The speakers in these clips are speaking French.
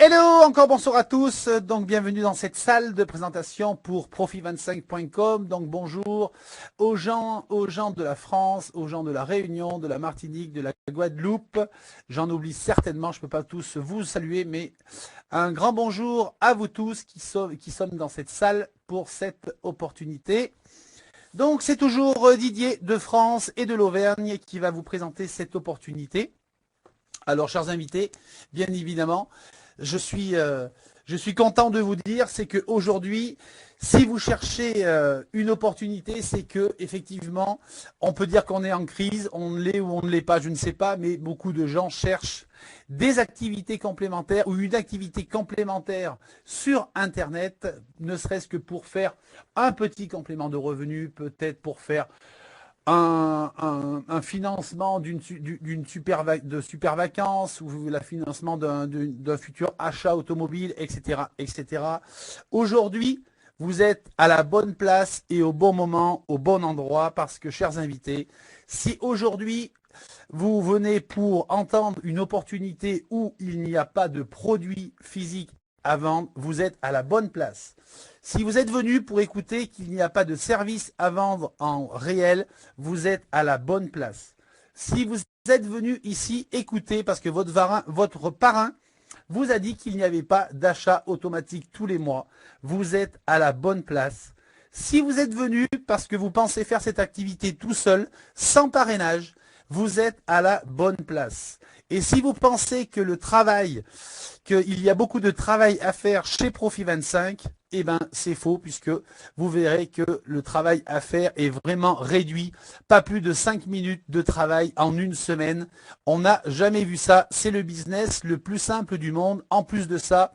Hello, encore bonsoir à tous. Donc bienvenue dans cette salle de présentation pour profit25.com. Donc bonjour aux gens de la France, aux gens de la Réunion, de la Martinique, de la Guadeloupe. J'en oublie certainement, je ne peux pas tous vous saluer, mais un grand bonjour à vous tous qui sommes dans cette salle pour cette opportunité. Donc c'est toujours Didier de France et de l'Auvergne qui va vous présenter cette opportunité. Alors chers invités, bien évidemment, je suis content de vous dire, c'est qu'aujourd'hui, si vous cherchez une opportunité, c'est que effectivement, on peut dire qu'on est en crise, on l'est ou on ne l'est pas, je ne sais pas, mais beaucoup de gens cherchent des activités complémentaires ou une activité complémentaire sur Internet, ne serait-ce que pour faire un petit complément de revenus, peut-être pour faire un financement de super vacances ou le financement d'un futur achat automobile, etc., etc. Aujourd'hui, vous êtes à la bonne place et au bon moment, au bon endroit, parce que, chers invités, si aujourd'hui vous venez pour entendre une opportunité où il n'y a pas de produit physique à vendre, vous êtes à la bonne place. Si vous êtes venu pour écouter qu'il n'y a pas de service à vendre en réel, vous êtes à la bonne place. Si vous êtes venu ici écouter parce que votre parrain vous a dit qu'il n'y avait pas d'achat automatique tous les mois, vous êtes à la bonne place. Si vous êtes venu parce que vous pensez faire cette activité tout seul, sans parrainage, vous êtes à la bonne place. Et si vous pensez que qu'il y a beaucoup de travail à faire chez Profit25, eh ben c'est faux, puisque vous verrez que le travail à faire est vraiment réduit. Pas plus de 5 minutes de travail en une semaine. On n'a jamais vu ça. C'est le business le plus simple du monde. En plus de ça,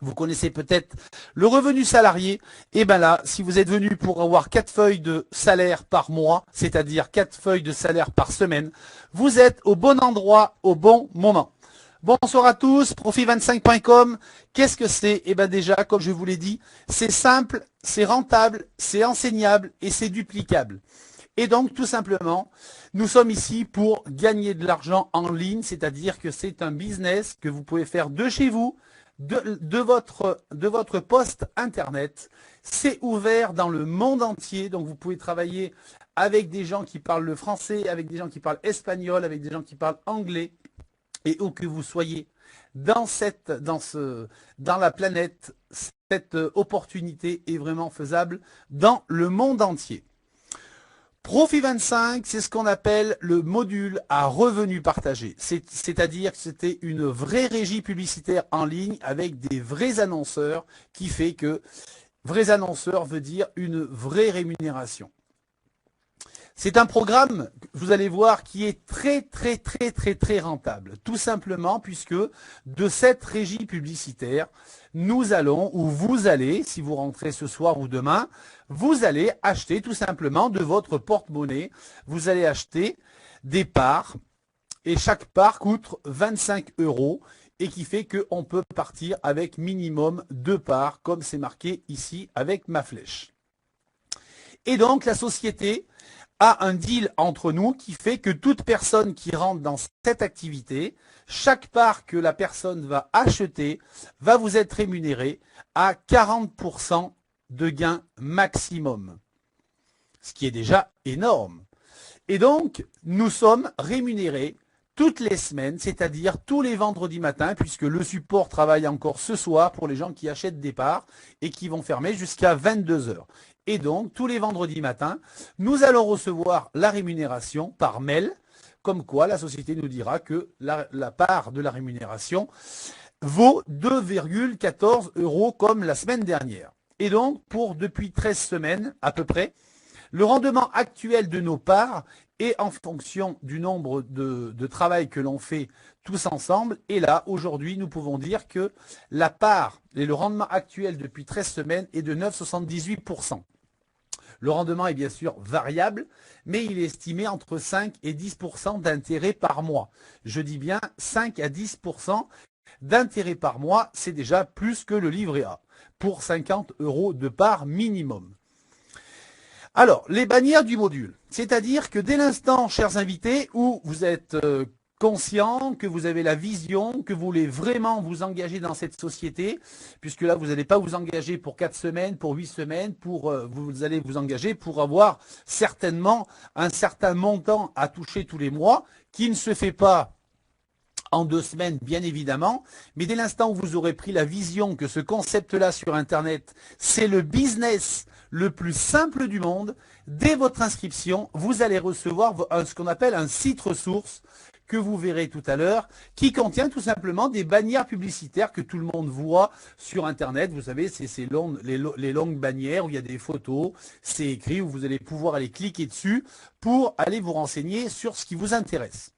vous connaissez peut-être le revenu salarié. Et bien là, si vous êtes venu pour avoir 4 feuilles de salaire par mois, c'est-à-dire 4 feuilles de salaire par semaine, vous êtes au bon endroit, au bon moment. Bonsoir à tous, profit25.com. Qu'est-ce que c'est? Eh bien déjà, comme je vous l'ai dit, c'est simple, c'est rentable, c'est enseignable et c'est duplicable. Et donc, tout simplement, nous sommes ici pour gagner de l'argent en ligne, c'est-à-dire que c'est un business que vous pouvez faire de chez vous, de votre poste internet. C'est ouvert dans le monde entier, donc vous pouvez travailler avec des gens qui parlent le français, avec des gens qui parlent espagnol, avec des gens qui parlent anglais, et où que vous soyez dans la planète, cette opportunité est vraiment faisable dans le monde entier. Profit25, c'est ce qu'on appelle le module à revenu partagé. C'est-à-dire que c'était une vraie régie publicitaire en ligne avec des vrais annonceurs, qui fait que vrais annonceurs veut dire une vraie rémunération. C'est un programme, vous allez voir, qui est très rentable. Tout simplement puisque de cette régie publicitaire, nous allons, ou vous allez, si vous rentrez ce soir ou demain, vous allez acheter tout simplement de votre porte-monnaie. Vous allez acheter des parts et chaque part coûte 25 € et qui fait qu'on peut partir avec minimum 2 parts, comme c'est marqué ici avec ma flèche. Et donc la société a un deal entre nous qui fait que toute personne qui rentre dans cette activité, chaque part que la personne va acheter va vous être rémunérée à 40% de gain maximum, ce qui est déjà énorme. Et donc, nous sommes rémunérés toutes les semaines, c'est-à-dire tous les vendredis matins, puisque le support travaille encore ce soir pour les gens qui achètent des parts et qui vont fermer jusqu'à 22 h. Et donc, tous les vendredis matins, nous allons recevoir la rémunération par mail, comme quoi la société nous dira que la part de la rémunération vaut 2,14 € comme la semaine dernière. Et donc, depuis 13 semaines à peu près, le rendement actuel de nos parts est en fonction du nombre de travail que l'on fait tous ensemble. Et là, aujourd'hui, nous pouvons dire que la part et le rendement actuel depuis 13 semaines est de 9,78%. Le rendement est bien sûr variable, mais il est estimé entre 5 et 10% d'intérêt par mois. Je dis bien 5 à 10% d'intérêt par mois, c'est déjà plus que le livret A, pour 50 € de part minimum. Alors, les bannières du module, c'est-à-dire que dès l'instant, chers invités, où vous êtes conscient, que vous avez la vision, que vous voulez vraiment vous engager dans cette société, puisque là, vous n'allez pas vous engager pour 4 semaines, pour 8 semaines, vous allez vous engager pour avoir certainement un certain montant à toucher tous les mois, qui ne se fait pas en 2 semaines, bien évidemment, mais dès l'instant où vous aurez pris la vision que ce concept-là sur Internet, c'est le business le plus simple du monde, dès votre inscription, vous allez recevoir ce qu'on appelle un site ressource, que vous verrez tout à l'heure, qui contient tout simplement des bannières publicitaires que tout le monde voit sur Internet. Vous savez, c'est les longues bannières où il y a des photos, c'est écrit, où vous allez pouvoir aller cliquer dessus pour aller vous renseigner sur ce qui vous intéresse.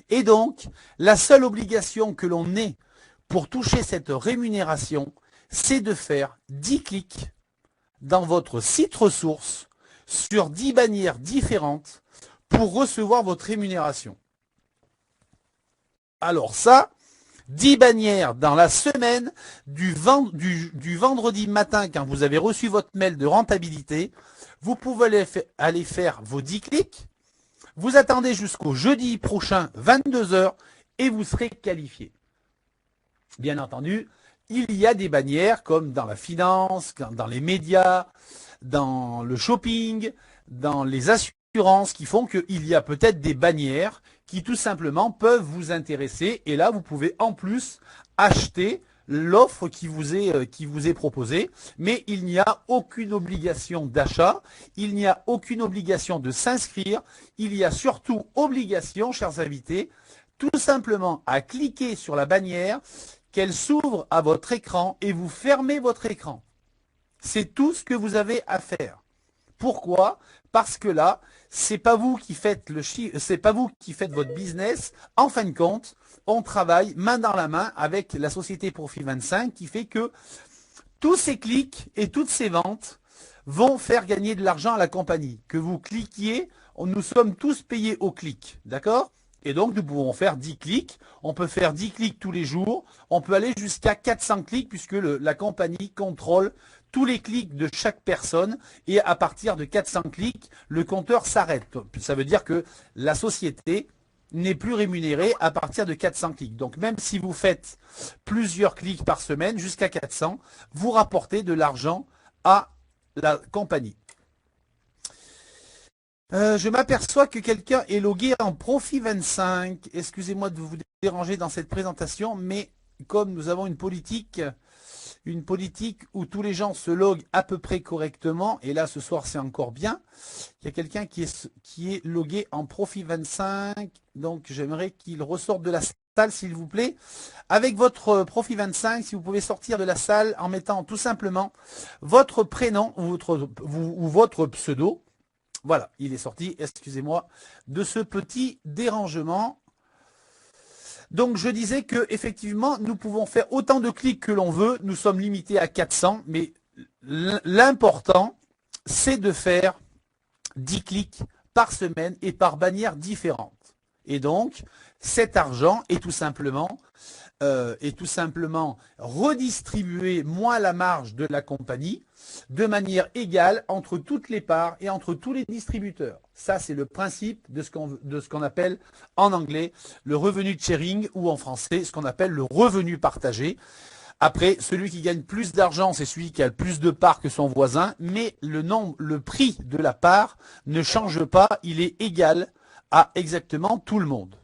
Et donc, la seule obligation que l'on ait pour toucher cette rémunération, c'est de faire 10 clics dans votre site ressource sur 10 bannières différentes pour recevoir votre rémunération. Alors ça, 10 bannières dans la semaine du vendredi matin quand vous avez reçu votre mail de rentabilité, vous pouvez aller faire vos 10 clics. Vous attendez jusqu'au jeudi prochain, 22 h, et vous serez qualifié. Bien entendu, il y a des bannières comme dans la finance, dans les médias, dans le shopping, dans les assurances qui font qu'il y a peut-être des bannières qui tout simplement peuvent vous intéresser. Et là, vous pouvez en plus acheter l'offre qui vous est proposée, mais il n'y a aucune obligation d'achat, il n'y a aucune obligation de s'inscrire, il y a surtout obligation, chers invités, tout simplement à cliquer sur la bannière, qu'elle s'ouvre à votre écran et vous fermez votre écran. C'est tout ce que vous avez à faire. Pourquoi? Parce que là, c'est pas vous qui faites c'est pas vous qui faites votre business. En fin de compte, on travaille main dans la main avec la société Profit 25 qui fait que tous ces clics et toutes ces ventes vont faire gagner de l'argent à la compagnie. Que vous cliquiez, nous sommes tous payés au clic, d'accord? Et donc, nous pouvons faire 10 clics. On peut faire 10 clics tous les jours. On peut aller jusqu'à 400 clics puisque la compagnie contrôle tous les clics de chaque personne. Et à partir de 400 clics, le compteur s'arrête. Ça veut dire que la société n'est plus rémunérée à partir de 400 clics. Donc, même si vous faites plusieurs clics par semaine, jusqu'à 400, vous rapportez de l'argent à la compagnie. Je m'aperçois que quelqu'un est logué en Profit 25. Excusez-moi de vous déranger dans cette présentation, mais comme nous avons une politique où tous les gens se loguent à peu près correctement, et là ce soir c'est encore bien, il y a quelqu'un qui est logué en Profit 25, donc j'aimerais qu'il ressorte de la salle s'il vous plaît. Avec votre Profit 25, si vous pouvez sortir de la salle en mettant tout simplement votre prénom ou votre pseudo. Voilà, il est sorti, excusez-moi, de ce petit dérangement. Donc je disais que effectivement, nous pouvons faire autant de clics que l'on veut, nous sommes limités à 400, mais l'important, c'est de faire 10 clics par semaine et par bannière différente. Et donc, cet argent est tout simplement redistribué moins la marge de la compagnie de manière égale entre toutes les parts et entre tous les distributeurs. Ça, c'est le principe de ce qu'on appelle en anglais le revenu sharing ou en français ce qu'on appelle le revenu partagé. Après, celui qui gagne plus d'argent, c'est celui qui a le plus de parts que son voisin, mais le prix de la part ne change pas, il est égal à exactement tout le monde.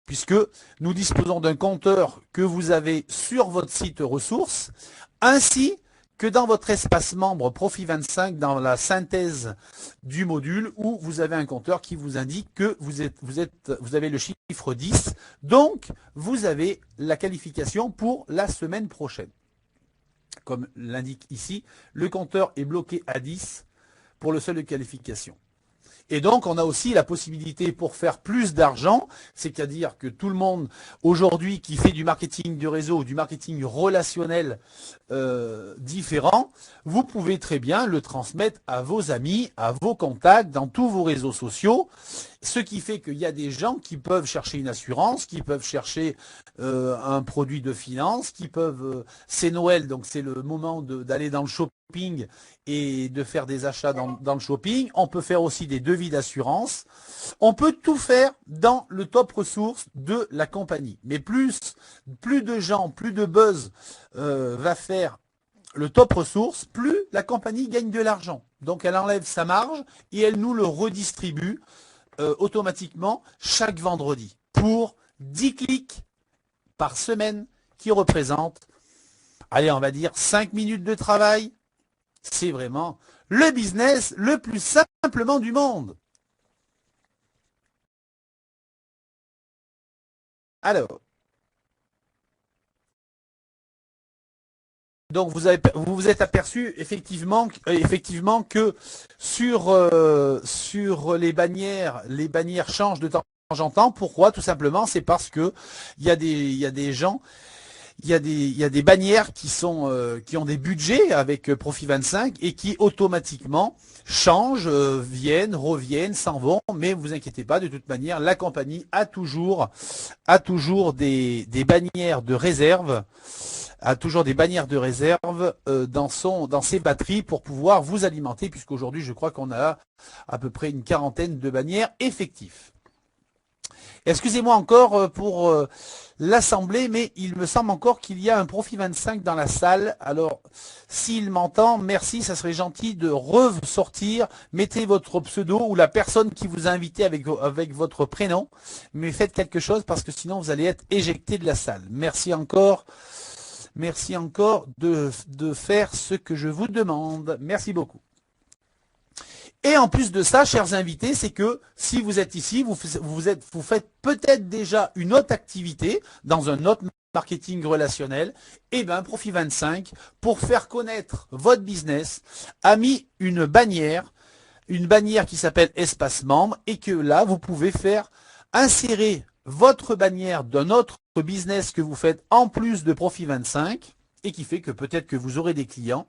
Puisque nous disposons d'un compteur que vous avez sur votre site ressources, ainsi que dans votre espace membre Profit 25, dans la synthèse du module, où vous avez un compteur qui vous indique que vous avez le chiffre 10, donc vous avez la qualification pour la semaine prochaine. Comme l'indique ici, le compteur est bloqué à 10 pour le seuil de qualification. Et donc, on a aussi la possibilité pour faire plus d'argent, c'est-à-dire que tout le monde aujourd'hui qui fait du marketing de réseau ou du marketing relationnel différent, vous pouvez très bien le transmettre à vos amis, à vos contacts, dans tous vos réseaux sociaux, ce qui fait qu'il y a des gens qui peuvent chercher une assurance, qui peuvent chercher un produit de finance, qui peuvent... c'est Noël, donc c'est le moment d'aller dans le shopping shopping et de faire des achats dans le shopping. On peut faire aussi des devis d'assurance. On peut tout faire dans le top ressources de la compagnie. Mais plus de gens, plus de buzz va faire le top ressources, plus la compagnie gagne de l'argent. Donc elle enlève sa marge et elle nous le redistribue automatiquement chaque vendredi pour 10 clics par semaine qui représentent, allez, on va dire 5 minutes de travail. C'est vraiment le business le plus simplement du monde. Alors, donc vous vous êtes aperçu effectivement que sur les bannières changent de temps en temps. Pourquoi? Tout simplement, c'est parce que il y a des gens, il y a des bannières qui ont des budgets avec Profit 25 et qui automatiquement changent, viennent, reviennent, s'en vont. Mais vous inquiétez pas, de toute manière, la compagnie a toujours des bannières de réserve, dans ses batteries pour pouvoir vous alimenter, puisqu'aujourd'hui je crois qu'on a à peu près une quarantaine de bannières effectives. Excusez-moi encore pour l'assemblée, mais il me semble encore qu'il y a un Profit 25 dans la salle. Alors, s'il m'entend, merci, ça serait gentil de ressortir. Mettez votre pseudo ou la personne qui vous a invité avec votre prénom, mais faites quelque chose parce que sinon vous allez être éjecté de la salle. Merci encore de faire ce que je vous demande. Merci beaucoup. Et en plus de ça, chers invités, c'est que si vous êtes ici, vous faites peut-être déjà une autre activité dans un autre marketing relationnel. Et bien, Profit 25, pour faire connaître votre business, a mis une bannière qui s'appelle Espace Membre, et que là, vous pouvez faire insérer votre bannière d'un autre business que vous faites en plus de Profit 25, et qui fait que peut-être que vous aurez des clients,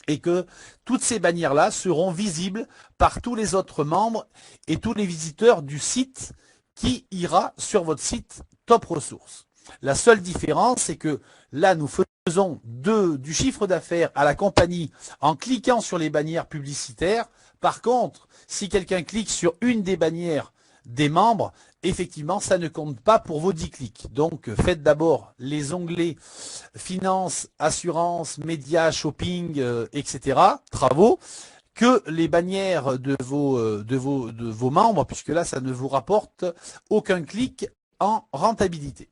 et que toutes ces bannières-là seront visibles par tous les autres membres et tous les visiteurs du site qui ira sur votre site Top Ressources. La seule différence, c'est que là, nous faisons du chiffre d'affaires à la compagnie en cliquant sur les bannières publicitaires. Par contre, si quelqu'un clique sur une des bannières des membres, effectivement, ça ne compte pas pour vos 10 clics. Donc, faites d'abord les onglets finance, assurance, médias, shopping, etc., travaux, que les bannières de vos membres, puisque là, ça ne vous rapporte aucun clic en rentabilité.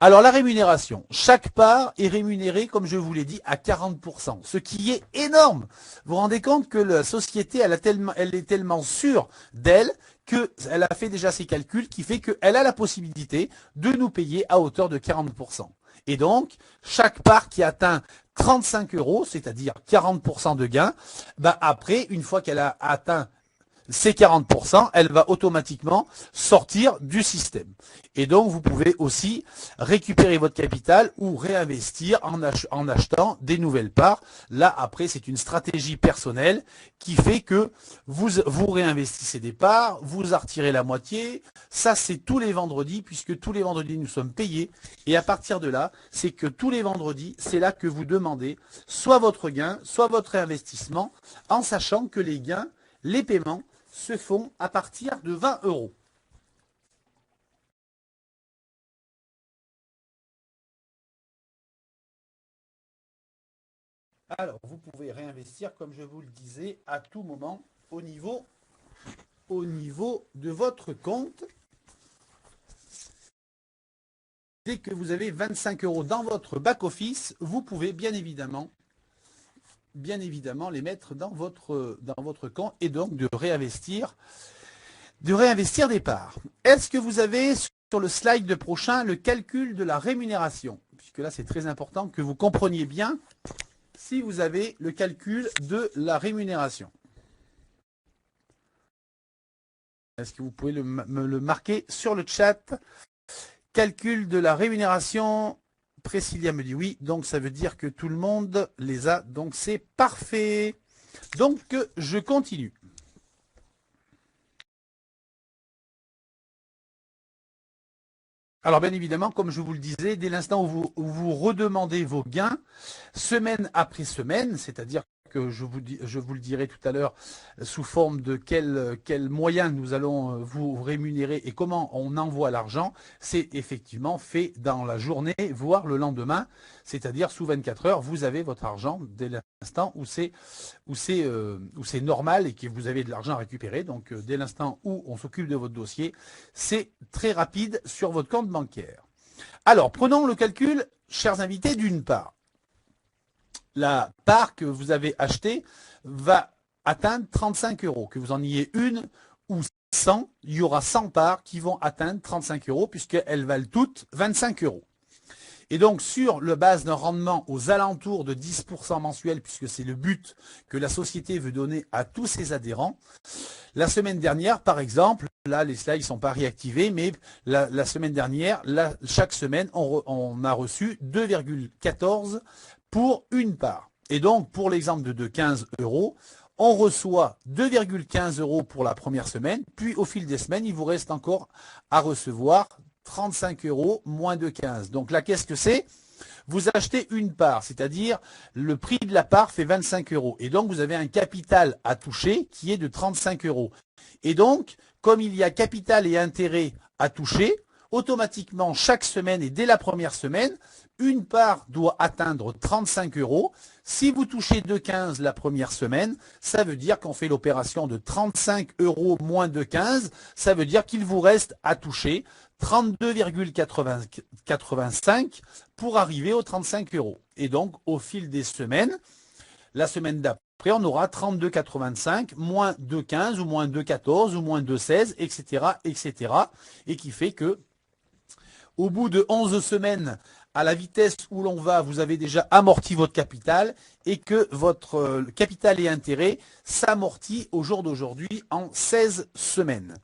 Alors, la rémunération. Chaque part est rémunérée, comme je vous l'ai dit, à 40%, ce qui est énorme. Vous vous rendez compte que la société, elle est tellement sûre d'elle qu'elle a fait déjà ses calculs, qui fait qu'elle a la possibilité de nous payer à hauteur de 40%. Et donc, chaque part qui atteint 35 euros, c'est-à-dire 40% de gain, ben après, une fois qu'elle a atteint ces 40%, elle va automatiquement sortir du système. Et donc, vous pouvez aussi récupérer votre capital ou réinvestir en achetant des nouvelles parts. Là, après, c'est une stratégie personnelle qui fait que vous réinvestissez des parts, vous en retirez la moitié. Ça, c'est tous les vendredis, puisque tous les vendredis, nous sommes payés. Et à partir de là, c'est que tous les vendredis, c'est là que vous demandez soit votre gain, soit votre réinvestissement, en sachant que les gains, les paiements, se font à partir de 20 euros. Alors, vous pouvez réinvestir, comme je vous le disais, à tout moment au niveau de votre compte. Dès que vous avez 25 euros dans votre back-office, vous pouvez bien évidemment les mettre dans votre compte et donc de réinvestir des parts. Est-ce que vous avez sur le slide prochain le calcul de la rémunération? Puisque là, c'est très important que vous compreniez bien si vous avez le calcul de la rémunération. Est-ce que vous pouvez me le marquer sur le chat? Calcul de la rémunération. Priscilla me dit oui, donc ça veut dire que tout le monde les a, donc c'est parfait. Donc je continue. Alors bien évidemment, comme je vous le disais, dès l'instant où vous redemandez vos gains, semaine après semaine, c'est-à-dire que je vous le dirai tout à l'heure sous forme de quel moyen nous allons vous rémunérer et comment on envoie l'argent, c'est effectivement fait dans la journée, voire le lendemain, c'est-à-dire sous 24 heures, vous avez votre argent dès l'instant où c'est normal et que vous avez de l'argent à récupérer. Donc dès l'instant où on s'occupe de votre dossier, c'est très rapide sur votre compte bancaire. Alors prenons le calcul, chers invités, d'une part. La part que vous avez achetée va atteindre 35 euros. Que vous en ayez une ou 100, il y aura 100 parts qui vont atteindre 35 euros puisqu'elles valent toutes 25 euros. Et donc, sur le base d'un rendement aux alentours de 10% mensuel, puisque c'est le but que la société veut donner à tous ses adhérents, la semaine dernière, par exemple, là, les slides ne sont pas réactivés, mais la semaine dernière, là, chaque semaine, on a reçu 2,14 pour une part. Et donc, pour l'exemple de 15 euros, on reçoit 2,15 euros pour la première semaine, puis au fil des semaines, il vous reste encore à recevoir 35 euros moins de 15. Donc là, qu'est-ce que c'est? Vous achetez une part, c'est-à-dire le prix de la part fait 25 euros. Et donc, vous avez un capital à toucher qui est de 35 euros. Et donc, comme il y a capital et intérêt à toucher, automatiquement, chaque semaine et dès la première semaine, une part doit atteindre 35 euros. Si vous touchez 2,15 la première semaine, ça veut dire qu'on fait l'opération de 35 euros moins 2,15. Ça veut dire qu'il vous reste à toucher 32,85 pour arriver aux 35 euros. Et donc, au fil des semaines, la semaine d'après, on aura 32,85 moins 2,15 ou moins 2,14 ou moins 2,16, etc., etc. Et qui fait que, au bout de 11 semaines, à la vitesse où l'on va, vous avez déjà amorti votre capital et que votre capital et intérêt s'amortit au jour d'aujourd'hui en 16 semaines.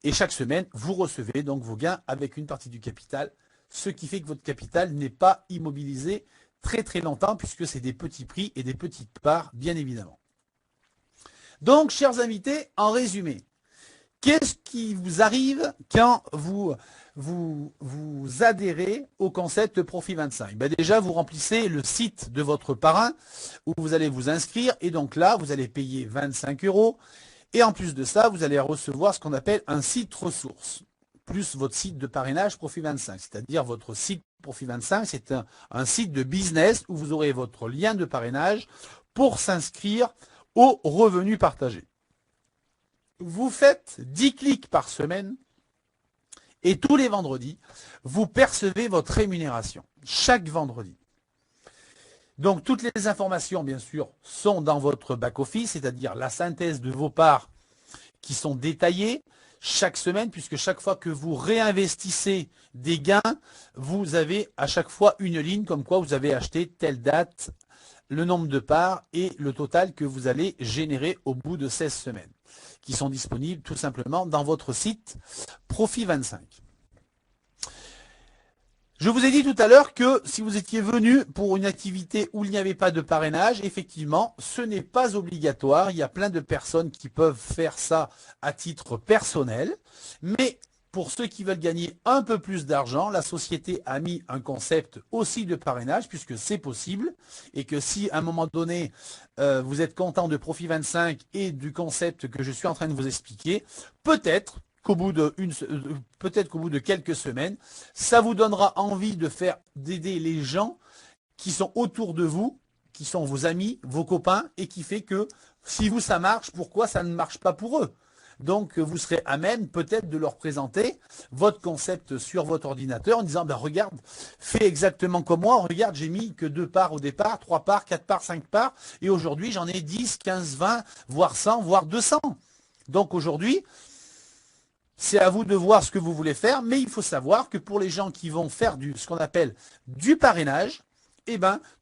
Et chaque semaine, vous recevez donc vos gains avec une partie du capital, ce qui fait que votre capital n'est pas immobilisé très très longtemps puisque c'est des petits prix et des petites parts, bien évidemment. Donc, chers invités, en résumé, qu'est-ce qui vous arrive quand vous adhérez au concept Profit 25? Déjà, vous remplissez le site de votre parrain où vous allez vous inscrire et donc là, vous allez payer 25 euros. Et en plus de ça, vous allez recevoir ce qu'on appelle un site ressource, plus votre site de parrainage Profit 25. C'est-à-dire votre site Profit 25, c'est un site de business où vous aurez votre lien de parrainage pour s'inscrire au revenu partagé. Vous faites 10 clics par semaine et tous les vendredis, vous percevez votre rémunération, chaque vendredi. Donc, toutes les informations, bien sûr, sont dans votre back-office, c'est-à-dire la synthèse de vos parts qui sont détaillées chaque semaine, puisque chaque fois que vous réinvestissez des gains, vous avez à chaque fois une ligne comme quoi vous avez acheté telle date, le nombre de parts et le total que vous allez générer au bout de 16 semaines, qui sont disponibles tout simplement dans votre site Profit 25. Je vous ai dit tout à l'heure que si vous étiez venu pour une activité où il n'y avait pas de parrainage, effectivement, ce n'est pas obligatoire. Il y a plein de personnes qui peuvent faire ça à titre personnel. Mais pour ceux qui veulent gagner un peu plus d'argent, la société a mis un concept aussi de parrainage puisque c'est possible. Et que si à un moment donné, vous êtes content de Profit 25 et du concept que je suis en train de vous expliquer, peut-être qu'au bout de quelques semaines, ça vous donnera envie d'aider les gens qui sont autour de vous, qui sont vos amis, vos copains, et qui fait que si vous ça marche, pourquoi ça ne marche pas pour eux? Donc vous serez à même peut-être de leur présenter votre concept sur votre ordinateur en disant regarde, fais exactement comme moi, regarde, j'ai mis que 2 parts au départ, 3 parts, 4 parts, 5 parts, et aujourd'hui j'en ai 10, 15, 20, voire 100, voire 200. Donc aujourd'hui, c'est à vous de voir ce que vous voulez faire, mais il faut savoir que pour les gens qui vont faire ce qu'on appelle du parrainage,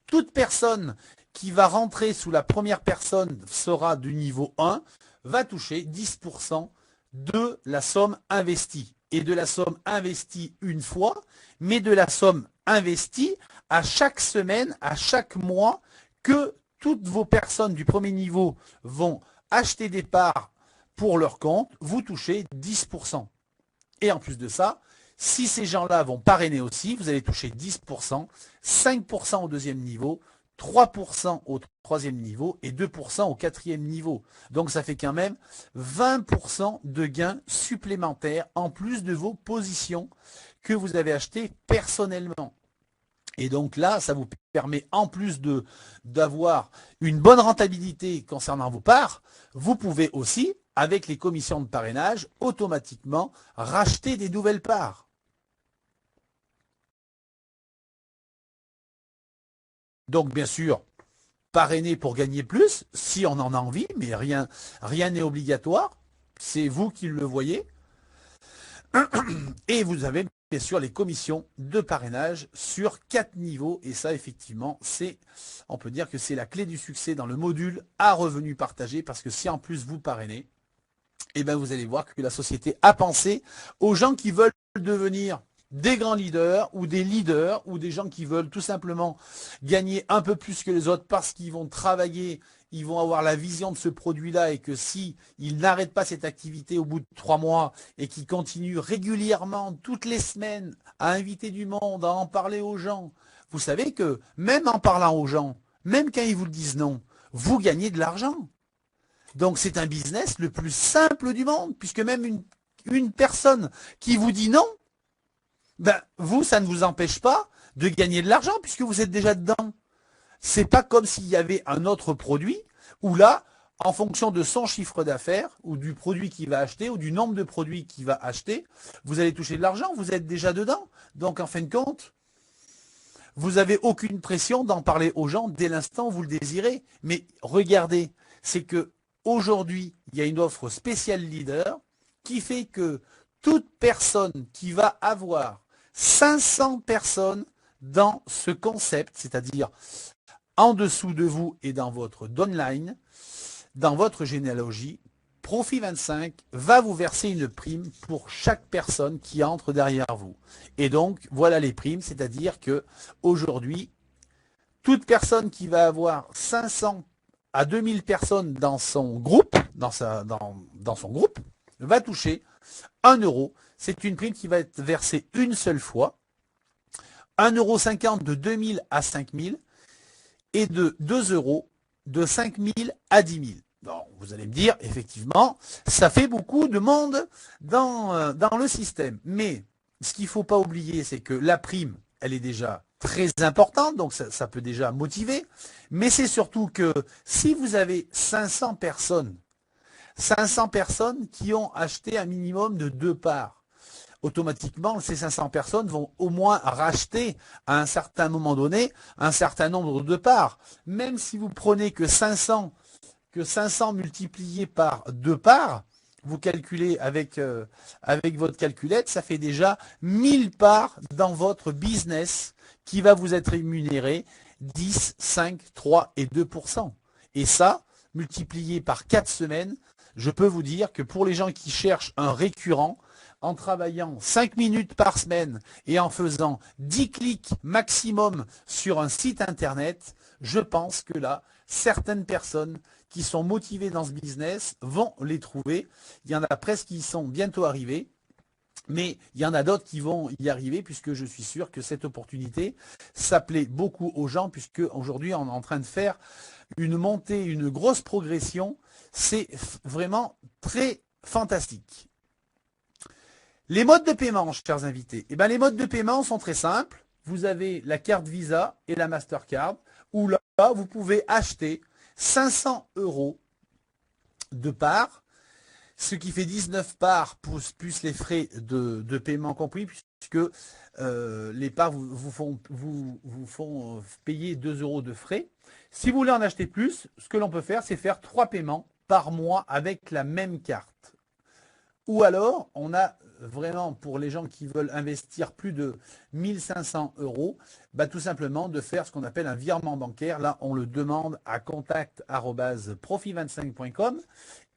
toute personne qui va rentrer sous la première personne sera du niveau 1, va toucher 10% de la somme investie. Et de la somme investie une fois, mais de la somme investie à chaque semaine, à chaque mois, que toutes vos personnes du premier niveau vont acheter des parts pour leur compte, vous touchez 10%. Et en plus de ça, Si ces gens-là vont parrainer aussi, vous allez toucher 10%, 5% au deuxième niveau, 3% au troisième niveau et 2% au quatrième niveau. Donc ça fait quand même 20% de gains supplémentaires en plus de vos positions que vous avez achetées personnellement. Et donc là, ça vous permet, en plus d'avoir une bonne rentabilité concernant vos parts, vous pouvez aussi, avec les commissions de parrainage, automatiquement racheter des nouvelles parts. Donc bien sûr, parrainer pour gagner plus, si on en a envie, mais rien n'est obligatoire. C'est vous qui le voyez. Et vous avez bien sûr les commissions de parrainage sur 4 niveaux. Et ça, effectivement, on peut dire que c'est la clé du succès dans le module à revenus partagés. Parce que si en plus vous parrainez, eh ben vous allez voir que la société a pensé aux gens qui veulent devenir des grands leaders ou des gens qui veulent tout simplement gagner un peu plus que les autres parce qu'ils vont travailler, ils vont avoir la vision de ce produit-là et que si ils n'arrêtent pas cette activité au bout de 3 mois et qu'ils continuent régulièrement toutes les semaines à inviter du monde, à en parler aux gens, vous savez que même en parlant aux gens, même quand ils vous le disent non, vous gagnez de l'argent. Donc c'est un business le plus simple du monde, puisque même une personne qui vous dit non, ben vous, ça ne vous empêche pas de gagner de l'argent puisque vous êtes déjà dedans. C'est pas comme s'il y avait un autre produit où là, en fonction de son chiffre d'affaires ou du produit qu'il va acheter ou du nombre de produits qu'il va acheter, vous allez toucher de l'argent, vous êtes déjà dedans. Donc en fin de compte, vous n'avez aucune pression d'en parler aux gens dès l'instant où vous le désirez. Mais regardez, c'est que aujourd'hui, il y a une offre spéciale leader qui fait que toute personne qui va avoir 500 personnes dans ce concept, c'est-à-dire en dessous de vous et dans votre downline, dans votre généalogie, Profit 25 va vous verser une prime pour chaque personne qui entre derrière vous. Et donc, voilà les primes, c'est-à-dire que aujourd'hui, toute personne qui va avoir 500 à 2000 personnes dans son groupe, dans son groupe, va toucher 1 euro. C'est une prime qui va être versée une seule fois. 1,50 € de 2000 à 5000 et de 2 euros de 5000 à 10 000. Bon, vous allez me dire, effectivement, ça fait beaucoup de monde dans le système. Mais ce qu'il ne faut pas oublier, c'est que la prime, elle est déjà très importante, donc ça peut déjà motiver. Mais c'est surtout que si vous avez 500 personnes qui ont acheté un minimum de 2 parts, automatiquement, ces 500 personnes vont au moins racheter à un certain moment donné un certain nombre de parts. Même si vous prenez que 500 multiplié par 2 parts, vous calculez avec votre calculette, ça fait déjà 1000 parts dans votre business qui va vous être rémunéré 10, 5, 3 et 2%. Et ça, multiplié par 4 semaines, je peux vous dire que pour les gens qui cherchent un récurrent, en travaillant 5 minutes par semaine et en faisant 10 clics maximum sur un site internet, je pense que là, certaines personnes qui sont motivées dans ce business vont les trouver. Il y en a presque qui sont bientôt arrivés. Mais il y en a d'autres qui vont y arriver puisque je suis sûr que cette opportunité, ça plaît beaucoup aux gens puisque aujourd'hui on est en train de faire une montée, une grosse progression. C'est vraiment très fantastique. Les modes de paiement, chers invités. Eh bien, les modes de paiement sont très simples. Vous avez la carte Visa et la Mastercard où là, vous pouvez acheter 500 € de parts, ce qui fait 19 parts plus les frais de paiement compris, puisque les parts vous font payer 2 € de frais. Si vous voulez en acheter plus, ce que l'on peut faire, c'est faire 3 paiements par mois avec la même carte. Ou alors, on a vraiment, pour les gens qui veulent investir plus de 1500 €, bah, tout simplement de faire ce qu'on appelle un virement bancaire. Là, on le demande à contact@profit25.com.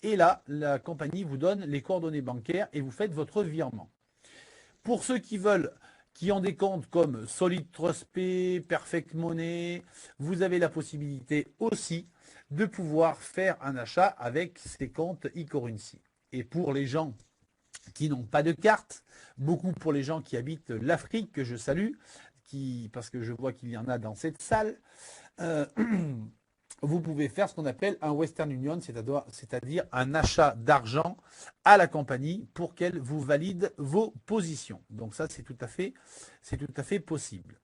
Et là, la compagnie vous donne les coordonnées bancaires et vous faites votre virement. Pour ceux qui ont des comptes comme Solid Trust Pay, Perfect Money, vous avez la possibilité aussi de pouvoir faire un achat avec ces comptes eCurrency. Et pour les gens qui n'ont pas de carte, beaucoup pour les gens qui habitent l'Afrique, que je salue, parce que je vois qu'il y en a dans cette salle. Vous pouvez faire ce qu'on appelle un Western Union, c'est-à-dire un achat d'argent à la compagnie pour qu'elle vous valide vos positions. Donc ça, c'est tout à fait possible.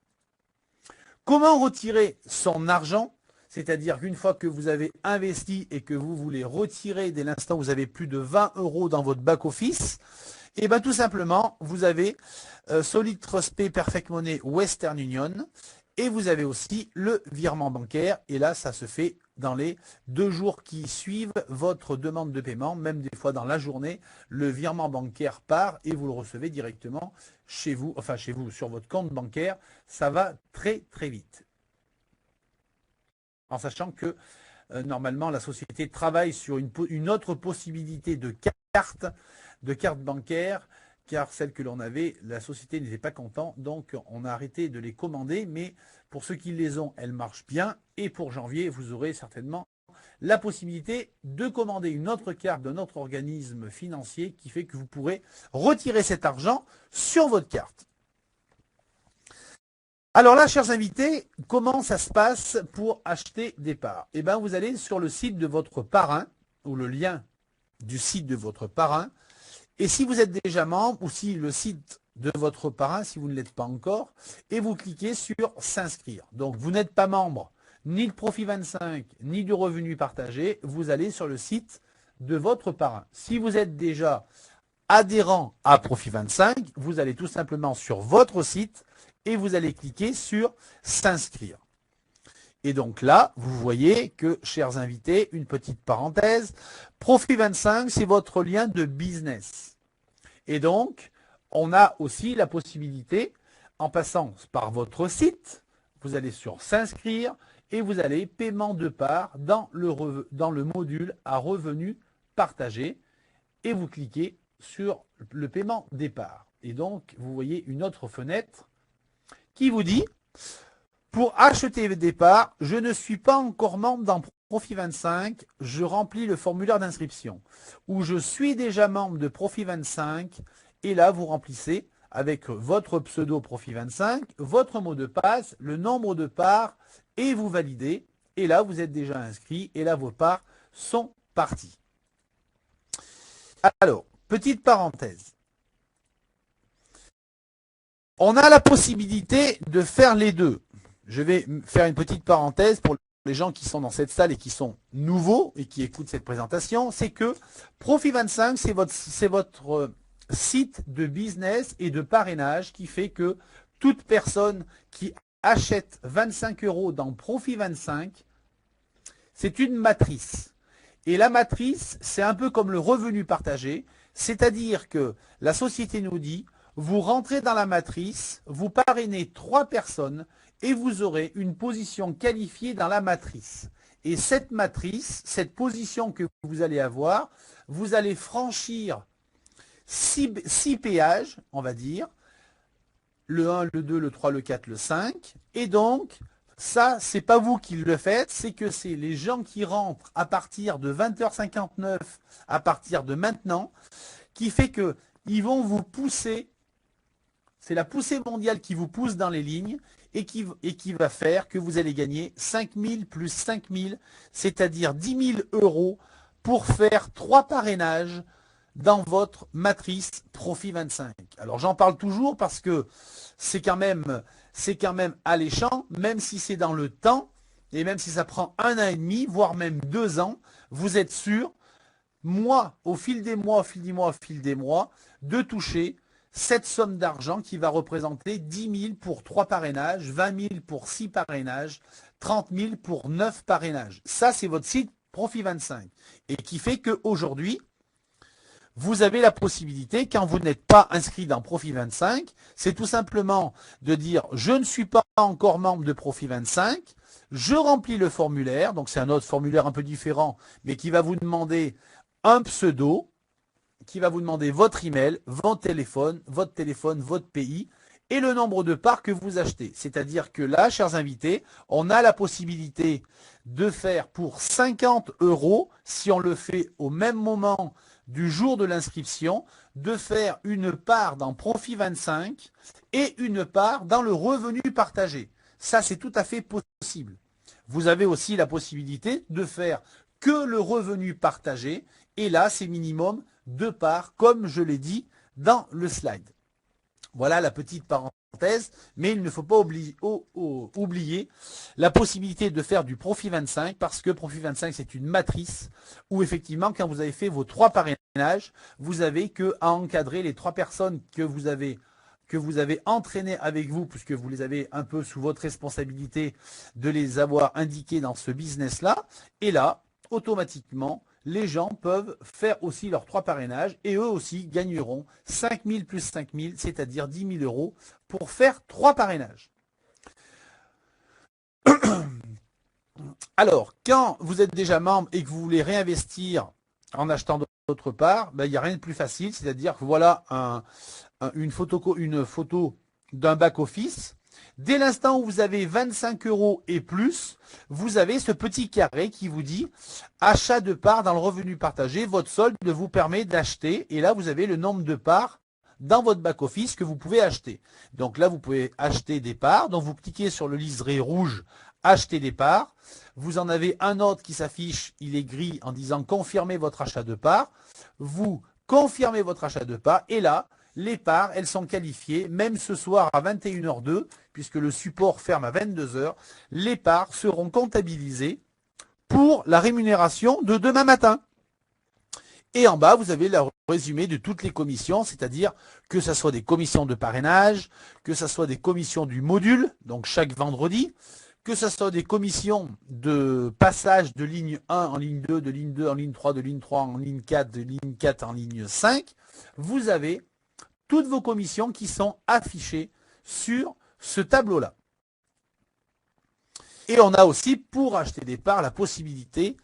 Comment retirer son argent? C'est-à-dire qu'une fois que vous avez investi et que vous voulez retirer dès l'instant où vous avez plus de 20 € dans votre back-office, et bien tout simplement, vous avez Solid Trust Pay, Perfect Money, Western Union, et vous avez aussi le virement bancaire. Et là, ça se fait dans les 2 jours qui suivent votre demande de paiement, même des fois dans la journée, le virement bancaire part et vous le recevez directement chez vous, sur votre compte bancaire. Ça va très très vite. En sachant que normalement la société travaille sur une autre possibilité de carte bancaire, car celle que l'on avait, la société n'était pas content, donc on a arrêté de les commander, mais pour ceux qui les ont, elles marchent bien, et pour janvier, vous aurez certainement la possibilité de commander une autre carte d'un autre organisme financier qui fait que vous pourrez retirer cet argent sur votre carte. Alors là, chers invités, comment ça se passe pour acheter des parts? Eh bien, vous allez sur le site de votre parrain, ou le lien du site de votre parrain, et si vous êtes déjà membre, ou si le site de votre parrain, si vous ne l'êtes pas encore, et vous cliquez sur s'inscrire. Donc, vous n'êtes pas membre ni de Profit 25, ni du Revenu Partagé, vous allez sur le site de votre parrain. Si vous êtes déjà adhérent à Profit 25, vous allez tout simplement sur votre site et vous allez cliquer sur s'inscrire. Et donc là, vous voyez que, chers invités, une petite parenthèse, Profit 25, c'est votre lien de business. Et donc, on a aussi la possibilité, en passant par votre site, vous allez sur s'inscrire et vous allez paiement de part dans le module à revenu partagé et vous cliquez sur le paiement des parts. Et donc, vous voyez une autre fenêtre qui vous dit: pour acheter des parts, je ne suis pas encore membre dans Profit 25, je remplis le formulaire d'inscription. Ou je suis déjà membre de Profit 25, et là vous remplissez avec votre pseudo Profit 25, votre mot de passe, le nombre de parts, et vous validez. Et là vous êtes déjà inscrit, et là vos parts sont parties. Alors, petite parenthèse. On a la possibilité de faire les deux. Je vais faire une petite parenthèse pour les gens qui sont dans cette salle et qui sont nouveaux et qui écoutent cette présentation. C'est que Profit 25, c'est votre site de business et de parrainage qui fait que toute personne qui achète 25 € dans Profit 25, c'est une matrice. Et la matrice, c'est un peu comme le revenu partagé, c'est-à-dire que la société nous dit: vous rentrez dans la matrice, vous parrainez 3 personnes et vous aurez une position qualifiée dans la matrice. Et cette matrice, cette position que vous allez avoir, vous allez franchir 6 péages, on va dire, le 1, le 2, le 3, le 4, le 5. Et donc, ça, c'est pas vous qui le faites, c'est que c'est les gens qui rentrent à partir de 20h59, à partir de maintenant, qui fait que ils vont vous pousser. C'est la poussée mondiale qui vous pousse dans les lignes et qui va faire que vous allez gagner 5 000 plus 5 000, c'est-à-dire 10 000 € pour faire 3 parrainages dans votre matrice Profit 25. Alors j'en parle toujours parce que c'est quand même alléchant, même si c'est dans le temps et même si ça prend 1 an et demi, voire même 2 ans, vous êtes sûr, au fil des mois, de toucher cette somme d'argent qui va représenter 10 000 pour 3 parrainages, 20 000 pour 6 parrainages, 30 000 pour 9 parrainages. Ça, c'est votre site Profit 25. Et qui fait qu'aujourd'hui, vous avez la possibilité, quand vous n'êtes pas inscrit dans Profit 25, c'est tout simplement de dire: je ne suis pas encore membre de Profit 25, je remplis le formulaire, donc c'est un autre formulaire un peu différent, mais qui va vous demander un pseudo, qui va vous demander votre email, votre téléphone, votre pays, et le nombre de parts que vous achetez. C'est-à-dire que là, chers invités, on a la possibilité de faire pour 50 €, si on le fait au même moment du jour de l'inscription, de faire une part dans Profit 25 et une part dans le revenu partagé. Ça, c'est tout à fait possible. Vous avez aussi la possibilité de faire que le revenu partagé, et là, c'est minimum 2 parts, comme je l'ai dit dans le slide. Voilà la petite parenthèse, mais il ne faut pas oublier la possibilité de faire du Profit 25, parce que Profit 25, c'est une matrice où effectivement, quand vous avez fait vos 3 parrainages, vous avez que à encadrer les 3 personnes que vous avez entraînées avec vous, puisque vous les avez un peu sous votre responsabilité de les avoir indiquées dans ce business-là. Et là, automatiquement, les gens peuvent faire aussi leurs 3 parrainages et eux aussi gagneront 5 000 plus 5 000, c'est-à-dire 10 000 € pour faire 3 parrainages. Alors, quand vous êtes déjà membre et que vous voulez réinvestir en achetant d'autre part, il n'y a rien de plus facile, c'est-à-dire que voilà une photo d'un back-office. Dès l'instant où vous avez 25 € et plus, vous avez ce petit carré qui vous dit achat de parts dans le revenu partagé. Votre solde vous permet d'acheter. Et là, vous avez le nombre de parts dans votre back-office que vous pouvez acheter. Donc là, vous pouvez acheter des parts. Donc vous cliquez sur le liseré rouge acheter des parts. Vous en avez un autre qui s'affiche, il est gris en disant confirmez votre achat de parts. Vous confirmez votre achat de parts. Et là, les parts, elles sont qualifiées, même ce soir à 21h02, puisque le support ferme à 22h, les parts seront comptabilisées pour la rémunération de demain matin. Et en bas, vous avez le résumé de toutes les commissions, c'est-à-dire que ce soit des commissions de parrainage, que ce soit des commissions du module, donc chaque vendredi, que ce soit des commissions de passage de ligne 1 en ligne 2, de ligne 2 en ligne 3, de ligne 3 en ligne 4, de ligne 4 en ligne 5. Vous avez toutes vos commissions qui sont affichées sur ce tableau-là. Et on a aussi, pour acheter des parts, la possibilité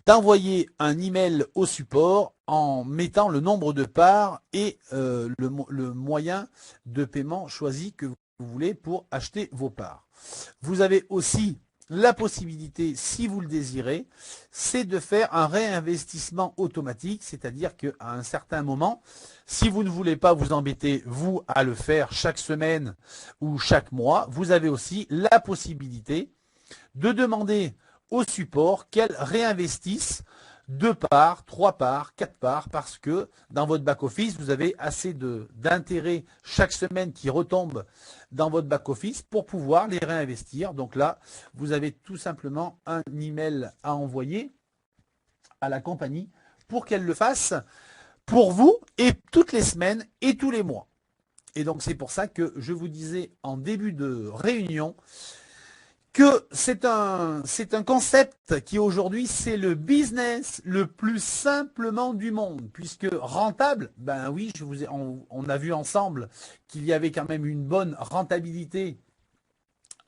d'envoyer un email au support en mettant le nombre de parts et le moyen de paiement choisi que vous voulez pour acheter vos parts. Vous avez aussi la possibilité, si vous le désirez, c'est de faire un réinvestissement automatique, c'est-à-dire qu'à un certain moment, si vous ne voulez pas vous embêter, vous, à le faire chaque semaine ou chaque mois, vous avez aussi la possibilité de demander au support qu'elle réinvestisse 2 parts, 3 parts, 4 parts, parce que dans votre back-office, vous avez assez d'intérêt chaque semaine qui retombe dans votre back-office pour pouvoir les réinvestir. Donc là, vous avez tout simplement un email à envoyer à la compagnie pour qu'elle le fasse pour vous et toutes les semaines et tous les mois. Et donc c'est pour ça que je vous disais en début de réunion que c'est un concept qui aujourd'hui c'est le business le plus simplement du monde, puisque rentable, ben oui, on a vu ensemble qu'il y avait quand même une bonne rentabilité,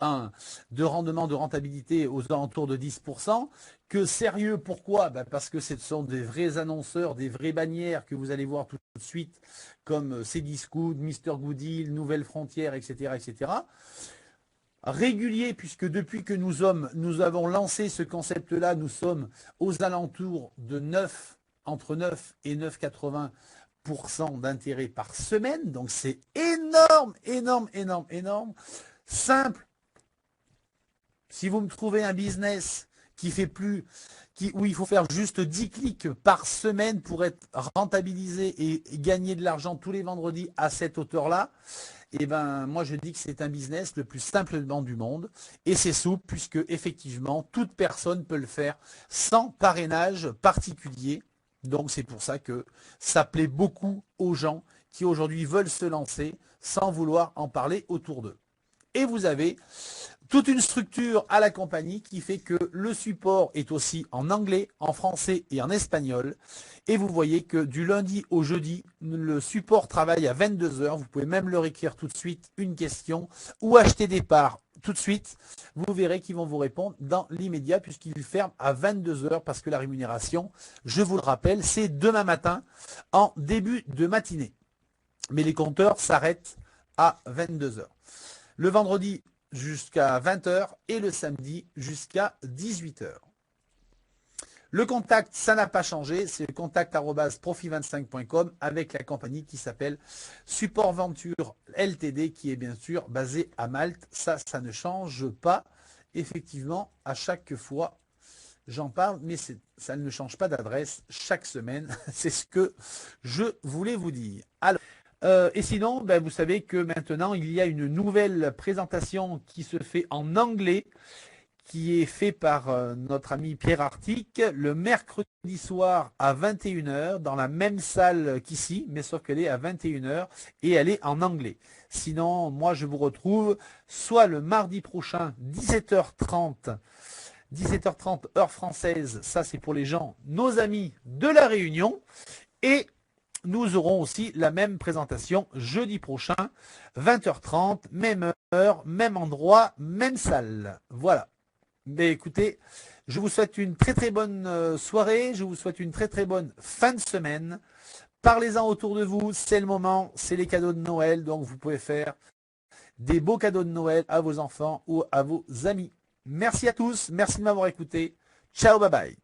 de rentabilité aux alentours de 10%. Que sérieux, pourquoi? Ben parce que ce sont des vrais annonceurs, des vraies bannières que vous allez voir tout de suite, comme Cdiscount, Mr Gooddeal, Nouvelle Frontière, etc., etc. Régulier, puisque depuis que nous avons lancé ce concept-là, nous sommes aux alentours de entre 9 et 9,80% d'intérêt par semaine. Donc c'est énorme, énorme, énorme, énorme. Simple. Si vous me trouvez un business où il faut faire juste 10 clics par semaine pour être rentabilisé et gagner de l'argent tous les vendredis à cette hauteur-là, et ben moi je dis que c'est un business le plus simplement du monde et c'est souple puisque effectivement toute personne peut le faire sans parrainage particulier. Donc c'est pour ça que ça plaît beaucoup aux gens qui aujourd'hui veulent se lancer sans vouloir en parler autour d'eux. Et vous avez toute une structure à la compagnie qui fait que le support est aussi en anglais, en français et en espagnol. Et vous voyez que du lundi au jeudi, le support travaille à 22h. Vous pouvez même leur écrire tout de suite une question ou acheter des parts tout de suite. Vous verrez qu'ils vont vous répondre dans l'immédiat puisqu'ils ferment à 22h parce que la rémunération, je vous le rappelle, c'est demain matin en début de matinée. Mais les compteurs s'arrêtent à 22 heures. Le vendredi jusqu'à 20 heures et le samedi jusqu'à 18 heures. Le contact, ça n'a pas changé, c'est le contact@profit25.com avec la compagnie qui s'appelle Support Venture Ltd qui est bien sûr basée à Malte. Ça ne change pas. Effectivement, à chaque fois, j'en parle, mais ça ne change pas d'adresse chaque semaine. C'est ce que je voulais vous dire. Alors, et sinon, ben, vous savez que maintenant, il y a une nouvelle présentation qui se fait en anglais, qui est fait par notre ami Pierre Artic le mercredi soir à 21 h dans la même salle qu'ici, mais sauf qu'elle est à 21 h et elle est en anglais. Sinon, moi, je vous retrouve soit le mardi prochain, 17h30, heure française, ça c'est pour les gens, nos amis de la Réunion, et nous aurons aussi la même présentation jeudi prochain, 20h30, même heure, même endroit, même salle. Voilà. Mais écoutez, je vous souhaite une très très bonne soirée, je vous souhaite une très très bonne fin de semaine. Parlez-en autour de vous, c'est le moment, c'est les cadeaux de Noël, donc vous pouvez faire des beaux cadeaux de Noël à vos enfants ou à vos amis. Merci à tous, merci de m'avoir écouté. Ciao, bye bye.